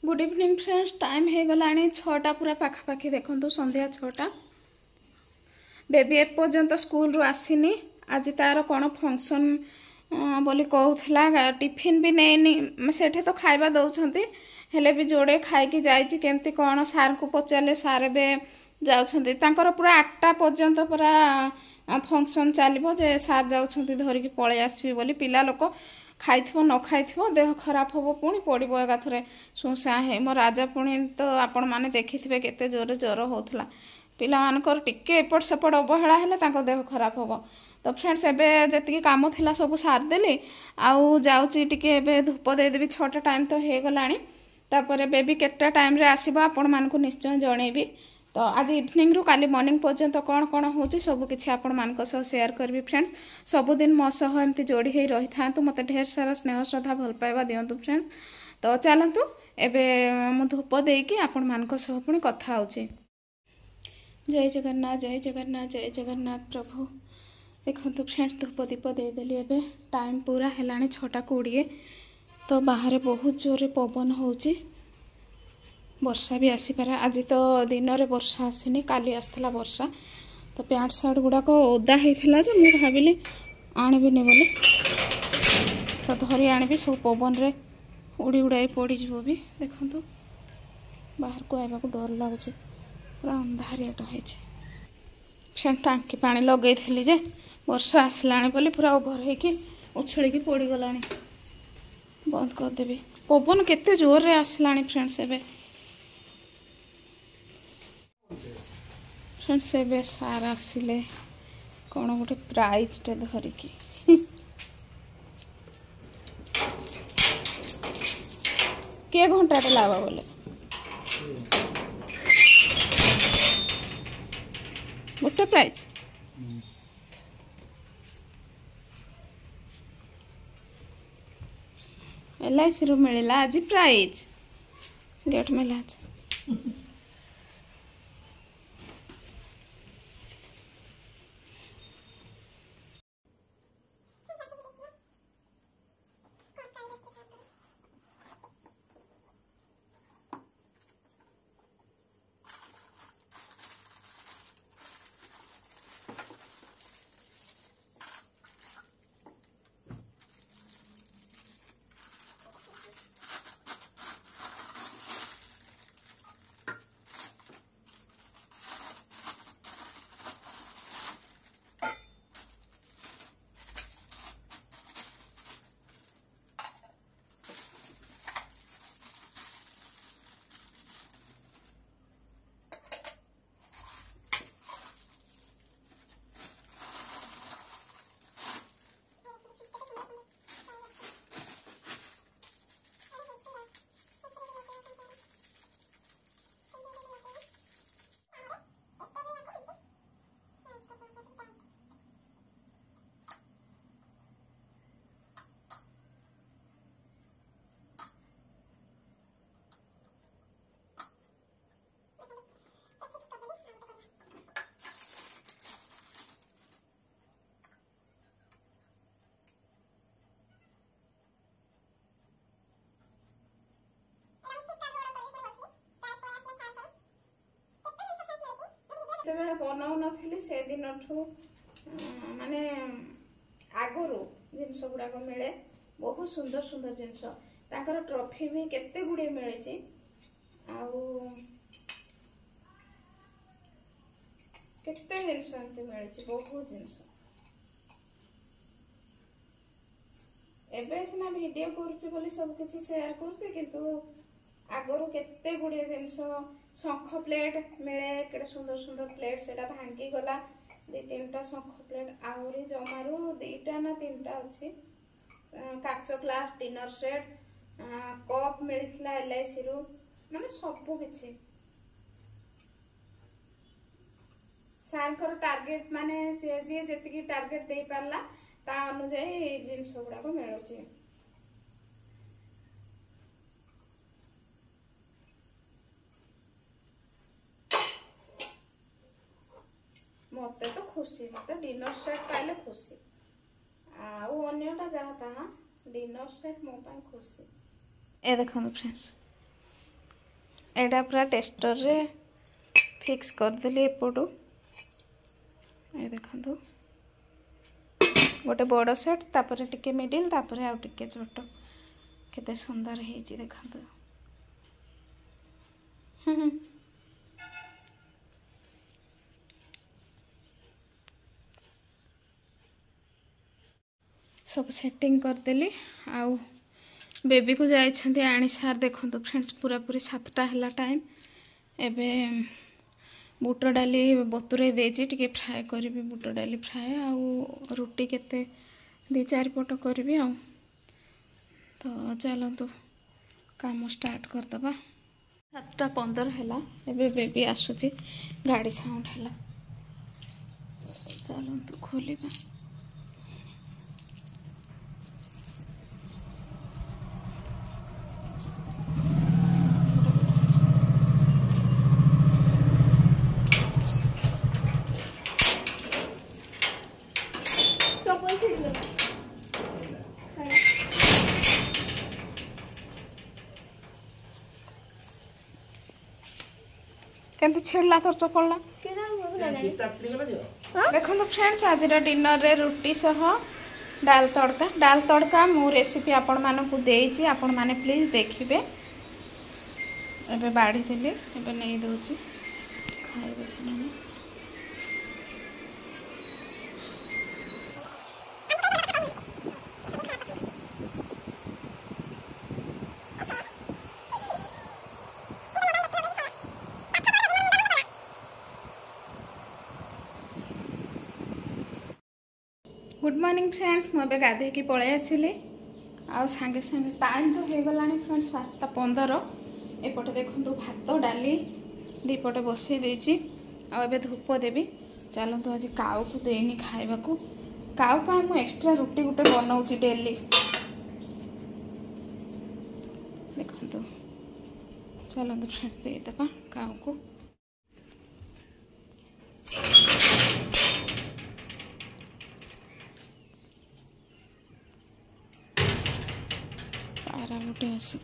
Good evening friends. Time हो गलानी 6टा पूरा पाखापाखि देखो संध्या 6टा। Baby एपर्यंत school आसीनी। आज तार कौन फंक्शन बोली कहूला। टिफिन भी नहीं सेठे तो खाइबा दौरान हेले भी जोड़े खाई जाइए केमती कौन सार को पचारे सार बे जाउछंती तांकर पूरा 8टा पर्यंत पूरा फंक्शन चलो जे सार जाउछंती धरिकी पळे आसबी बोली पिला लोक खाइथिबो न खाइथिबो देह खराब होबो पुणी पड़िबो एकाथरे सुसा हे मो राजा पुणी तो आपण माने देखिथिबे केते जोरे ज्वर होतला पिला मानकर टिके एपट सेपट अवहेला हेले तांको देह खराब होबो। तो फ्रेंड्स एबे जति काम थिला सब सार देली आउ जाउची टिके एबे धूप दे देबी 6टा टाइम तो हे गलानी। तापरे बेबी केटा टाइम रे आसीबो आपण मानकु निश्चय जणेबी। तो आज इवनिंग रु काली मॉर्निंग पर्यंत कौन कौन होची सब किछि आपण मानक सह शेयर करबी फ्रेंड्स। सबुदिन मो सह एमती जोड़ी हे रही थांतु मते ढेर सारा स्नेह श्रद्धा भल पाइबा दियंतु फ्रेंड्स। तो चलंतु एबे मु धूप देकी आपण मानक सह पुणी कथा होची। जय जगन्नाथ जय जगन्नाथ जय जगन्नाथ प्रभु। देखंतु फ्रेंड्स धूप दीप दे देली एबे टाइम पूरा हेलानी 6:20। तो बाहर बहुत जोरे पवन होची वर्षा भी आसीपारे। आज तो दिन में वर्षा आसीनी काली आसला वर्षा। तो पैंट सार्ट गुड़ाक ओदा होता जे मुझे भाविली आणबिनी बोली तो धरी आनी सब पवन रे उड़ी उड़ाई पड़ज भी। देखु बाहर को आवा को डर लगुच पूरा अंधारियाटा है। टांकी पानी लगे जे वर्षा आसला बोली पूरा ओभर होगी उछलिकी पड़गला। बंद करदेवी पवन केते जोर रे आसला फ्रेंड्स। एबे फ्रेंड्स एबे सार आसिले कौन गोटे प्राइज टे धरिकी के घंटा टे लावा बोले गोटे प्राइज LIC रू मिलला आज प्राइज गेट मिला आज। बनाऊ नी से दिन माने आगुरी जिनस गुड़ाक मिले बहुत सुंदर सुंदर जिनस तांकर ट्रॉफी भी केते गुड़े मिली केते जिनस मिली बहुत जिनस। एबे सिना वीडियो करूची बोली सब किछि शेयर करूची किंतु आगरू केते गुड़े जिनस शंख प्लेट मिले केटे सुंदर सुंदर प्लेट से भांगी गला 2-3टा शंख प्लेट आहरी जमारू 2टा ना 3टा अच्छी काच ग्लास डिनर सेट कप मिलता LIC रू माने सबू किछि सारकर टार्गेट माने से जे जेतिकी टार्गेट दे पारला ता अनुसार जिनस गुड़ा को मिलुची। मते तो खुशी मते डिनर सेट पाइले खुशी आउ अन्यटा जहाँ तहाँ डिनर सेट मो पाई खुशी। ए देखो फ्रेंड्स एटा पूरा टेस्टर रे फिक्स करदेली एपटू ये देखो गोटे बड़ सेट तापर टिके मिडिल तापर आउ टिके छोट केते सुंदर हेची देखो सब सेटिंग करदेली आउ बेबी को जाइछन्ती आनी सार देखो फ्रेंड्स पूरा पूरी 7टा है टाइम एबे बुट डाली बतुरे देजी टिके फ्राए करी बुट डाली फ्राए आउ रुटी केते 2-4 पट करी आउ तो चलतु काम स्टार्ट करदबा 7:15 है एबे बेबी आसुची गाड़ी साउंड है चलतु खोलिबा केमती छिड़ला तोर चपलला देखो तो फ्रेंड्स आज डिनर रे रुटी सह डाल तड़का मु रेसिपी आपण मानकु देइची आपण माने प्लीज देखिबे एबे बाड़ी देली एबे नहीं दोची खाइबे से गुड मॉर्निंग फ्रेंड्स मुझे गाधे की पलि आसिली आउ सांगे सांगे टाइम तो हो गला फ्रेंड्स 7:15 एपटे देखो भात डाली दीपटे बसई देची आबे धूप देवी चलतु आज काऊ को देनी खाइबा को काऊ पाए मु एक्स्ट्रा रुटी गुटे बनाऊची डेली देखो चलतु फ्रेंड्स देदेबा काऊ को पारा गोटे आसी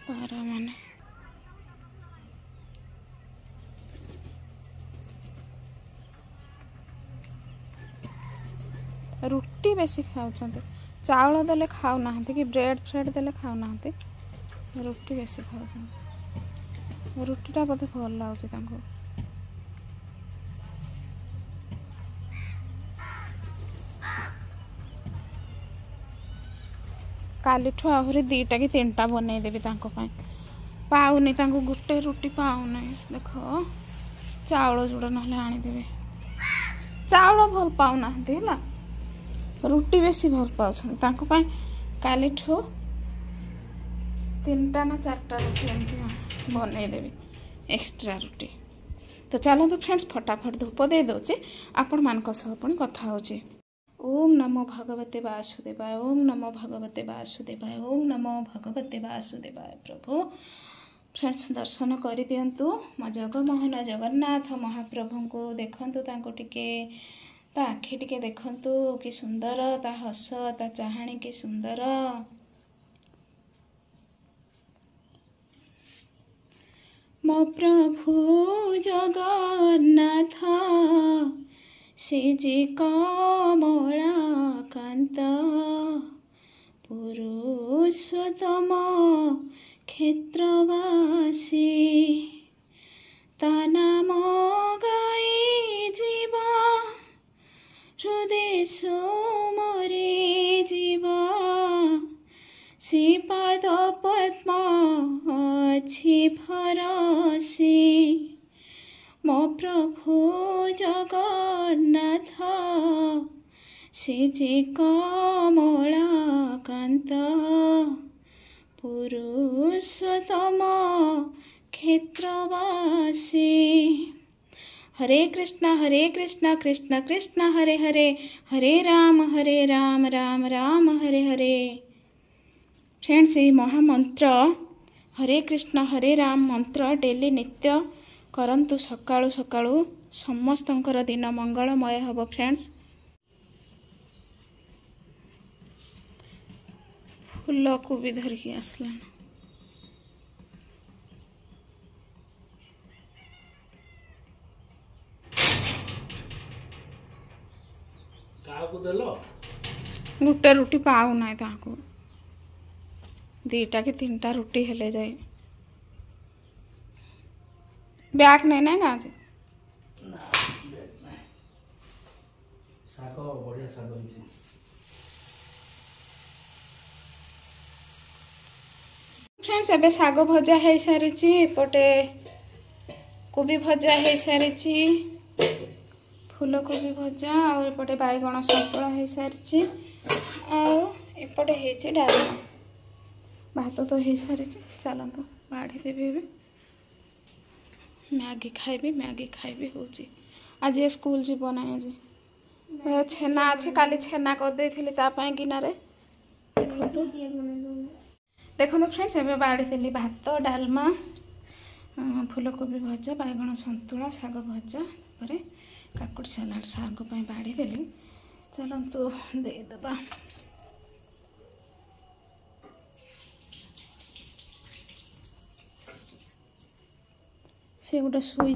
पारा माने रुटी बेसी खाऊ चाउल देले खाऊ ना कि ब्रेड फ्रेड देले खाऊ ना रुटी बेसी खाऊ रुटीटा बोधे भल लगुच कालीठू आहरी 2टा कि 3टा बनईदेवी पाऊनी गोटे रुटी पाऊना देख चाउल जोड़ा ना आनीदेवी चाउल भल पाऊना रुटी बेसी भल पाऊँ कालीठू 3टा ना 4टा रुटी एमती बनईदेवी एक्स्ट्रा रुटी तो चलते फ्रेंड्स फटाफट धूप दे दौचे आपण मान पुणी कथा होची ओम नमो भगवते वासुदेवाय ओम नमो भगवते वासुदेवाय ओम नमो भगवते वासुदेवाय प्रभु फ्रेंड्स दर्शन कर दिंतु मो जगमोहन जगन्नाथ महाप्रभु को देखंतु तांको टिके ता आखि टिके देखंतु कि सुंदर ता हस ता चाहाणी कि सुंदर मो प्रभु जगन्नाथ श्रीजी कमला कांत पुरुषोत्तम क्षेत्रवासी ता नाम गाई जीवा हृदय सुमरे जीवा श्रीपाद पद्म अच्छी भरसी मो प्रभु जगन्नाथ श्रीजी कमला कांत पुरुषोत्तम क्षेत्रवासी हरे कृष्ण कृष्ण कृष्ण हरे हरे हरे राम राम राम हरे हरे फ्रेंड्स ये महामंत्र हरे कृष्ण हरे राम मंत्र डेली नित्य करंतु सकाळु सकाळु समस्तंकर दिन मंगलमय हब फ्रेंड्स फूल को भी धरिकी आसलान गोटे रुटी पाऊ ना दीटा कि तीन टा रुटी हेले जाए ब्याग नहीं ना आज फ्रेंड्स एबे साग भजा हो सारी एपटे कोबी भजा हो सारी फूलकोबी भजा आउपटे बैगण सतुला हो सारी आउपटे डालमा भात तो हो सारी चलतु बाढ़ी देवी मैगी खाइबी हूँ आज स्कूल जीव ना आज छेना अच्छे काली छेना करदे गिनारे देखो फ्रेंड्स एबे बाड़ी देली भात डालमा फूलकोबी भजा बैगण सतुला साग भजा पर काकुड़ी सलाड साग बाड़ी देली चलतु देदेबा से गोटे शुई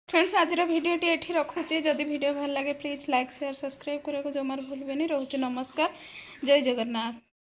फ्रेंड्स आज भिडियोटी एठी रखुची जदि वीडियो भल लगे प्लीज लाइक शेयर सब्सक्राइब करने को जमार भूलबेनी रोचे नमस्कार जय जगन्नाथ।